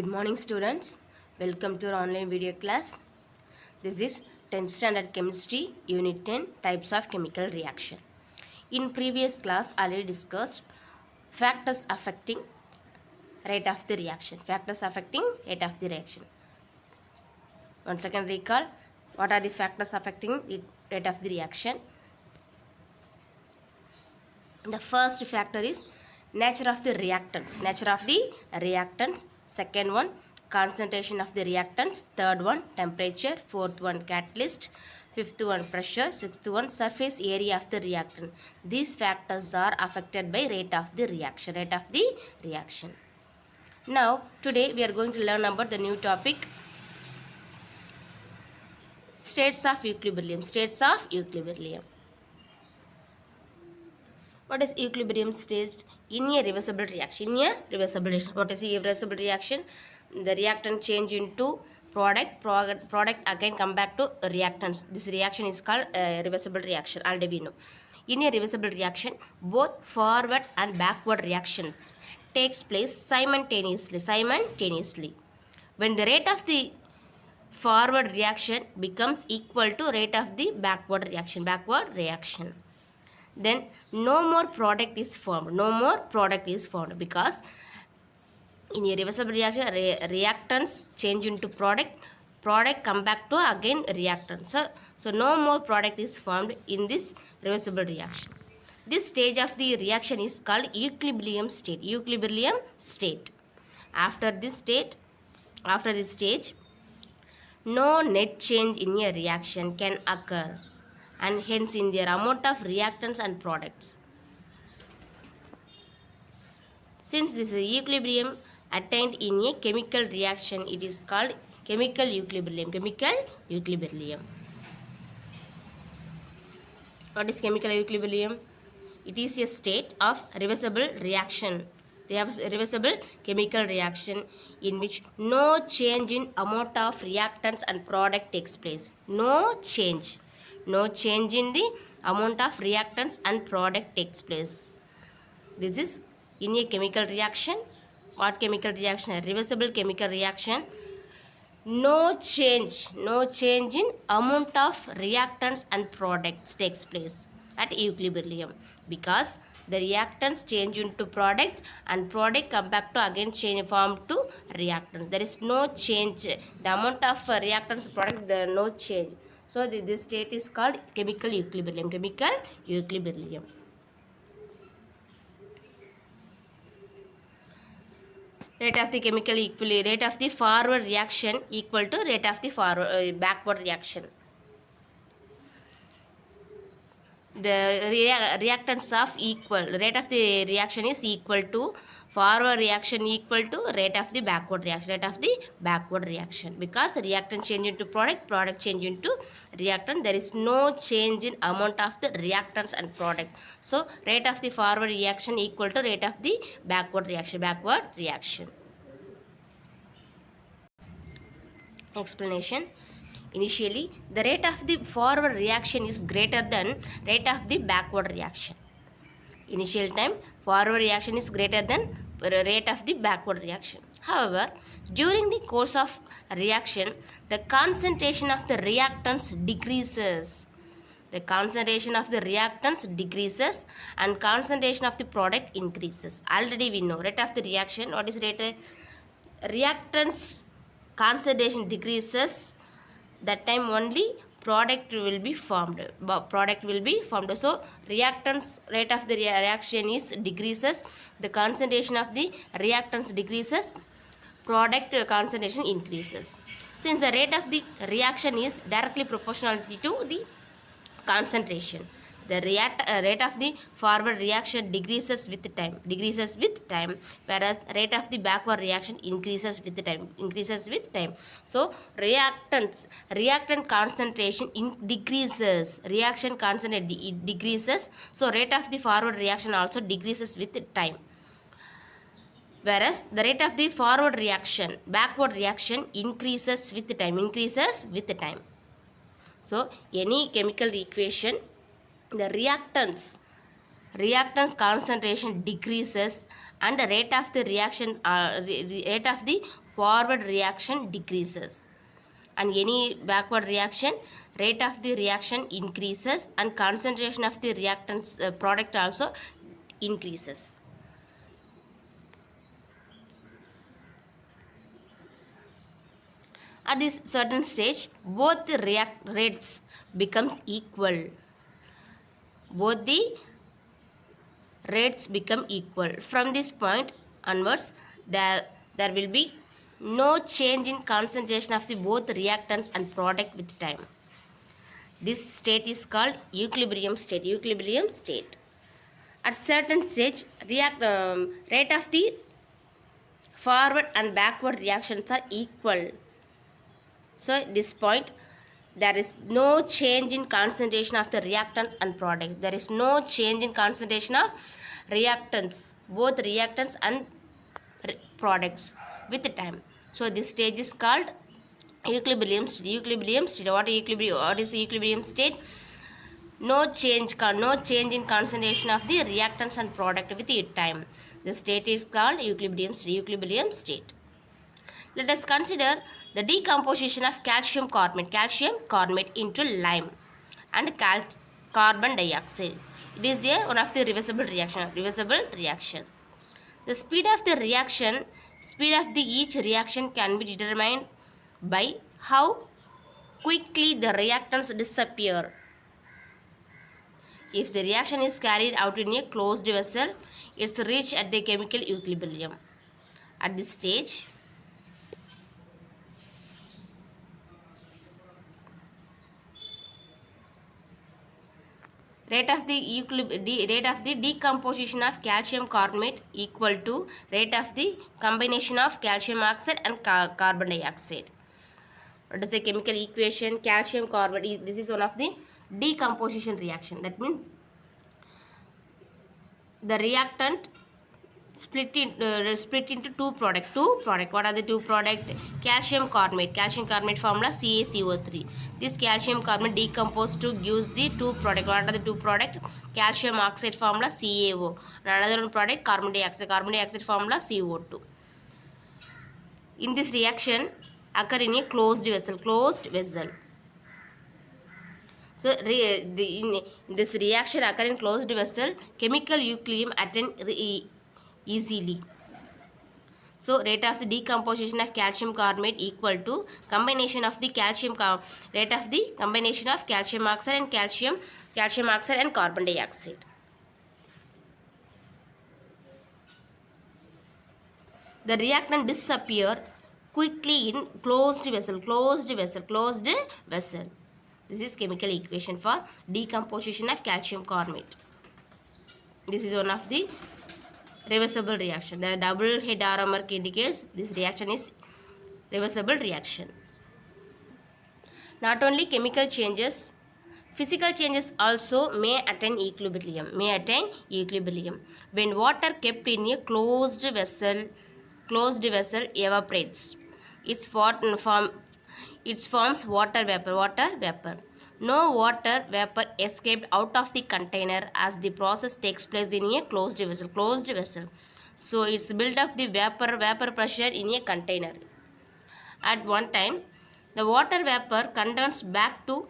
Good morning students. Welcome to our online video class. This is 10th standard chemistry unit 10 types of chemical reaction. In previous class already discussed factors affecting rate of the reaction. Factors affecting rate of the reaction. Once again recall what are the factors affecting the rate of the reaction. The first factor is nature of the reactants. Nature of the reactants. Second one, concentration of the reactants. Third one, temperature. Fourth one, catalyst. Fifth one, pressure. Sixth one, surface area of the reactant. These factors are affected by rate of the reaction. Rate of the reaction. Now, today we are going to learn about the new topic, states of equilibrium. States of equilibrium. What is equilibrium state in a reversible reaction? In a reversible reaction. What is a reversible reaction? The reactant change into product again come back to reactants. This reaction is called reversible reaction. Already we know. In a reversible reaction, both forward and backward reactions takes place simultaneously. When the rate of the forward reaction becomes equal to rate of the backward reaction. Then no more product is formed. Because in a reversible reaction, reactants change into product come back to again reactant. So no more product is formed in this reversible reaction. This stage of the reaction is called equilibrium state. After this stage, no net change in a reaction can occur, and hence in their amount of reactants and products. Since this equilibrium attained in a chemical reaction, it is called chemical equilibrium. What is chemical equilibrium? It is a state of reversible chemical reaction in which no change in amount of reactants and product takes place. No change in the amount of reactants and product takes place. This is in a chemical reaction. What chemical reaction? A reversible chemical reaction. No change in amount of reactants and products takes place at equilibrium, because the reactants change into product and product come back to again change form to reactants. There is no change. The amount of reactants product, there is no change. So this state is called chemical equilibrium. Rate of the forward reaction equal to rate of the backward reaction. The reactants of equal, rate of the reaction is equal to forward reaction equal to rate of the backward reaction. Because reactant change into product change into reactant, there is no change in amount of the reactants and product. So rate of the forward reaction equal to rate of the backward reaction. Explanation. Initially, the rate of the forward reaction is greater than rate of the backward reaction. Initial time, forward reaction is greater than rate of the backward reaction. However, during the course of reaction, the concentration of the reactants decreases. And concentration of the product increases. Already we know rate of the reaction. What is rate? Reactants concentration decreases. That time only product will be formed. So reactants rate of the reaction is decreases. The concentration of the reactants decreases. Product concentration increases. Since the rate of the reaction is directly proportional to the concentration, the rate of the forward reaction decreases with time, whereas rate of the backward reaction increases with time. So reactant concentration decreases. Reaction concentration decreases. So rate of the forward reaction also decreases with time. Whereas the rate of the backward reaction increases with time. So any chemical equation, the reactants concentration decreases and the rate of the forward reaction decreases, and any backward reaction, rate of the reaction increases, and concentration of the reactants product also increases. At this certain stage, both the react rates becomes equal. Both the rates become equal. From this point onwards, there will be no change in concentration of the both reactants and product with time. This state is called equilibrium state. Equilibrium state. At certain stage, rate of the forward and backward reactions are equal. So at this point, there is no change in concentration of the reactants and product. There is no change in concentration of reactants, both reactants and products with time. So this stage is called equilibrium state. Equilibrium state. What is equilibrium state? No change in concentration of the reactants and product with time. The state is called equilibrium state. Equilibrium state. Let us consider the decomposition of calcium carbonate into lime and carbon dioxide. It is one of the reversible reaction. The speed of each reaction can be determined by how quickly the reactants disappear. If the reaction is carried out in a closed vessel, it's reached at the chemical equilibrium. At this stage, rate of the decomposition of calcium carbonate equal to rate of the combination of calcium oxide and carbon dioxide. What is the chemical equation? Calcium carbonate. This is one of the decomposition reaction. That means the reactant split into two product. What are the two product? Calcium carbonate formula CaCO3. This calcium carbonate decomposed to gives the two product. What are the two product? Calcium oxide formula CaO. Another one product, carbon dioxide formula CO2. In this reaction occur in a closed vessel. So in this reaction occur in closed vessel, chemical equilibrium attain easily. So rate of the decomposition of calcium carbonate equal to combination of the rate of the combination of calcium oxide and carbon dioxide. The reactant disappear quickly in closed vessel. This is chemical equation for decomposition of calcium carbonate. This is one of the reversible reaction. The double head arrow mark indicates this reaction is reversible reaction. Not only chemical changes, physical changes also may attain equilibrium. When water kept in a closed vessel evaporates. It forms water vapor. No water vapor escaped out of the container as the process takes place in a closed vessel. So it's built up the vapor pressure in a container. At one time, the water vapor condensed back to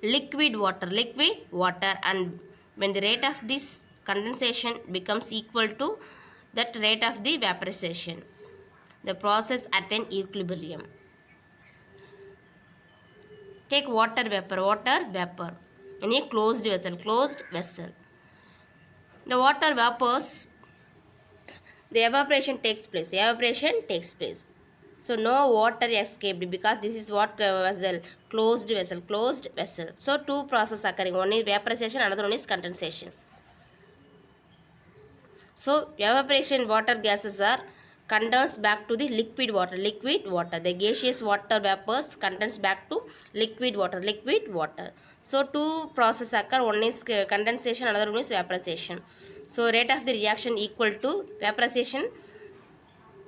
liquid water, and when the rate of this condensation becomes equal to that rate of the vaporization, the process attains equilibrium. Take water vapor in a closed vessel. The water vapors, the evaporation takes place. So no water escaped because this is what closed vessel. So two processes occurring. One is vaporization, another one is condensation. So evaporation water gases are condensed back to the liquid water. The gaseous water vapors condense back to liquid water. So two processes occur. One is condensation, another one is vaporization. So rate of the reaction equal to vaporization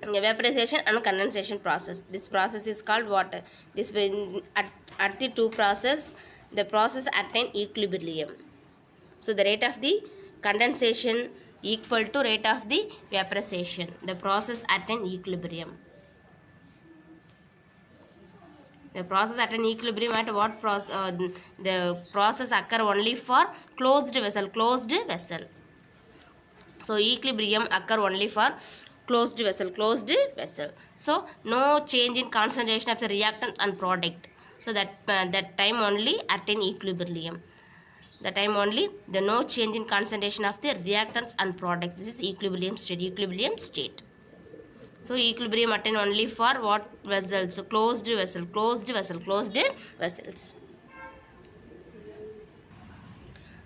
and condensation process. This process is called water. This at the two process, the process attain equilibrium. So the rate of the condensation equal to rate of the vaporization. The process attain equilibrium. The process at an equilibrium at what process? The process occur only for closed vessel. Closed vessel. So equilibrium occur only for closed vessel. Closed vessel. So no change in concentration of the reactant and product. So that time only at an equilibrium. The time only the no change in concentration of the reactants and product. This is equilibrium state. Equilibrium state. So equilibrium attain only for what vessels? Closed vessel. Closed vessel. Closed vessels.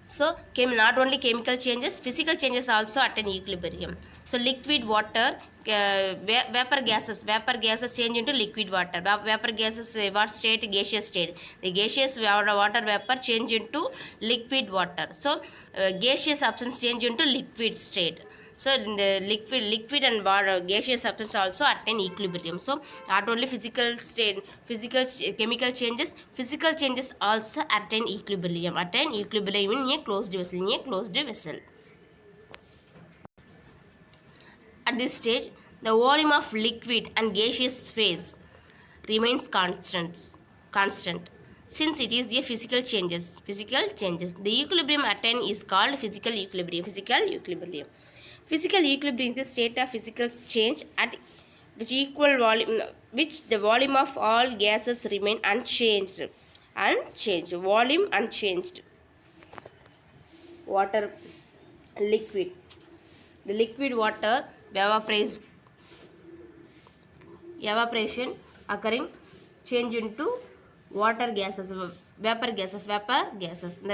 So not only chemical changes, physical changes also attain equilibrium. So liquid water, vapor gases change into liquid water. Vapor gases what state? Gaseous state. The gaseous water vapor change into liquid water. So gaseous substance change into liquid state. So in the liquid and water, gaseous substance also attain equilibrium. So not only chemical changes, physical changes also attain equilibrium. Attain equilibrium in a closed vessel. In a closed vessel. At this stage, the volume of liquid and gaseous phase remains constant since it is the physical changes. The equilibrium attained is called physical equilibrium. Physical equilibrium is the state of physical change at which the volume of all gases remain unchanged. Volume unchanged. Water, liquid. The liquid water evaporation occurring change into vapor gases. The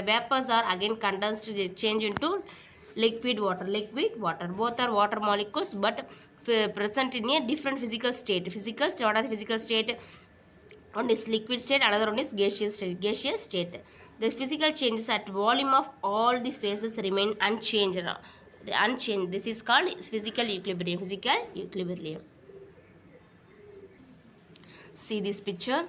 vapors are again condensed, change into liquid water. Both are water molecules but present in a different physical state. What are the physical state? One is liquid state, another one is gaseous state. The physical changes at volume of all the phases remain unchanged. This is called physical equilibrium. See this picture.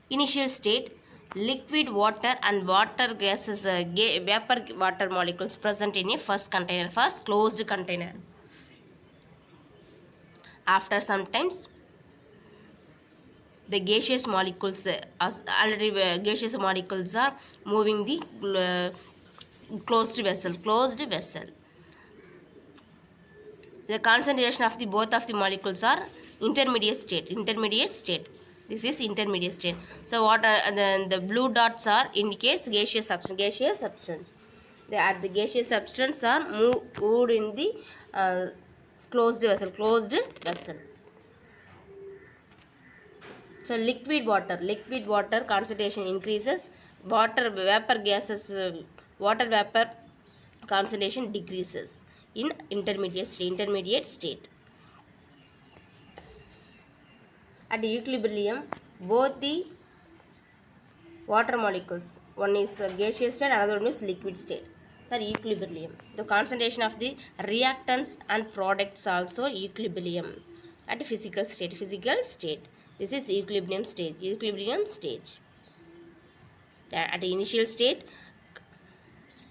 Initial state, liquid water and water gases, vapor water molecules present in a first closed container. After some times, the gaseous molecules are moving the closed vessel. The concentration of both of the molecules are intermediate state. This is intermediate state. So what are the blue dots are indicates gaseous substance. The gaseous substance are moved in the closed vessel. So liquid water concentration increases. Water vapor concentration decreases in intermediate state. At equilibrium, both the water molecules, one is gaseous state, another one is liquid state, are equilibrium. The concentration of the reactants and products also equilibrium at physical state. This is equilibrium stage. At the initial state,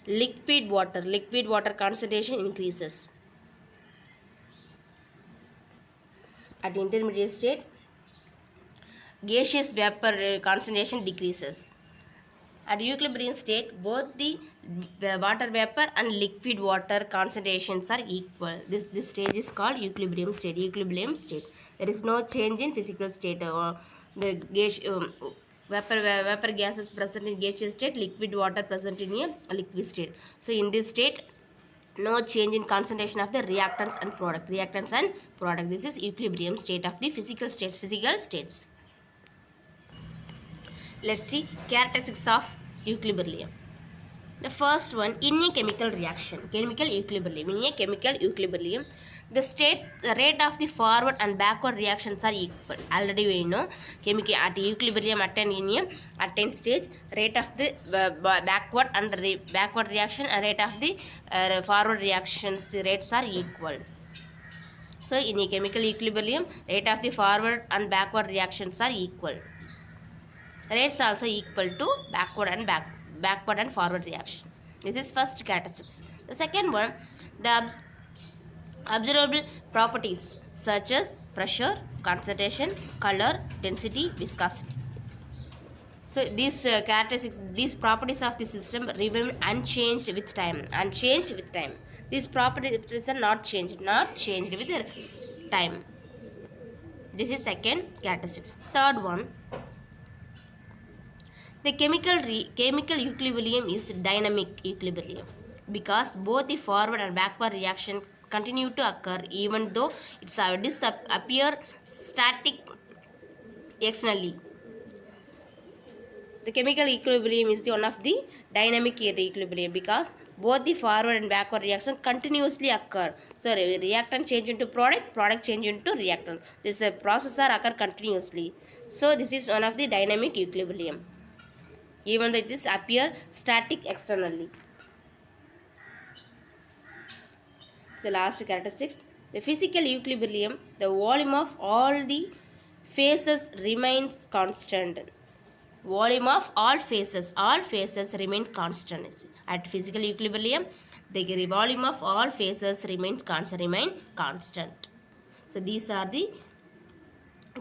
liquid water concentration increases. At the intermediate state, gaseous vapor concentration decreases. At equilibrium state, both the water vapor and liquid water concentrations are equal. This stage is called equilibrium state. There is no change in physical state. The vapor gas is present in gaseous state, liquid water present in a liquid state. So in this state, no change in concentration of the reactants and product. This is equilibrium state of the physical states. Let's see characteristics of equilibrium. The first one, in a chemical reaction, chemical equilibrium, the rate of the forward and backward reactions are equal. Already we know chemical at equilibrium attain stage, rate of the backward reaction and rate of the forward reactions rates are equal. So in a chemical equilibrium, rate of the forward and backward reactions are equal. Rates also equal to backward and forward reaction. This is first characteristics. The second one, the Observable properties such as pressure, concentration, color, density, viscosity. So these characteristics, these properties of the system remain unchanged with time. Unchanged with time. These properties are not changed. Not changed with the time. This is second characteristics. Third one, the chemical equilibrium is dynamic equilibrium because both the forward and backward reaction continue to occur even though it's appear static externally. The chemical equilibrium is one of the dynamic equilibrium because both the forward and backward reaction continuously occur. So reactant change into product, product change into reactant. This process occur continuously. So this is one of the dynamic equilibrium, even though it is appear static externally. The last characteristics, the physical equilibrium, the volume of all the phases remains constant. Volume of all phases remains constant. At physical equilibrium, the volume of all phases remain constant. So these are the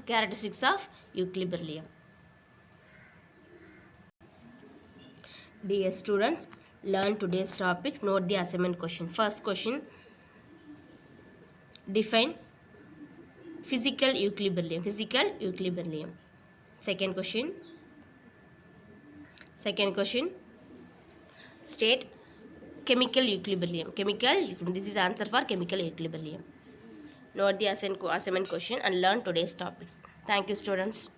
characteristics of equilibrium. Dear students, learn today's topic. Note the assignment question. First question, define physical equilibrium. Physical equilibrium. Second question, state chemical equilibrium. This is answer for chemical equilibrium. Note the assignment question and learn today's topics. Thank you, students.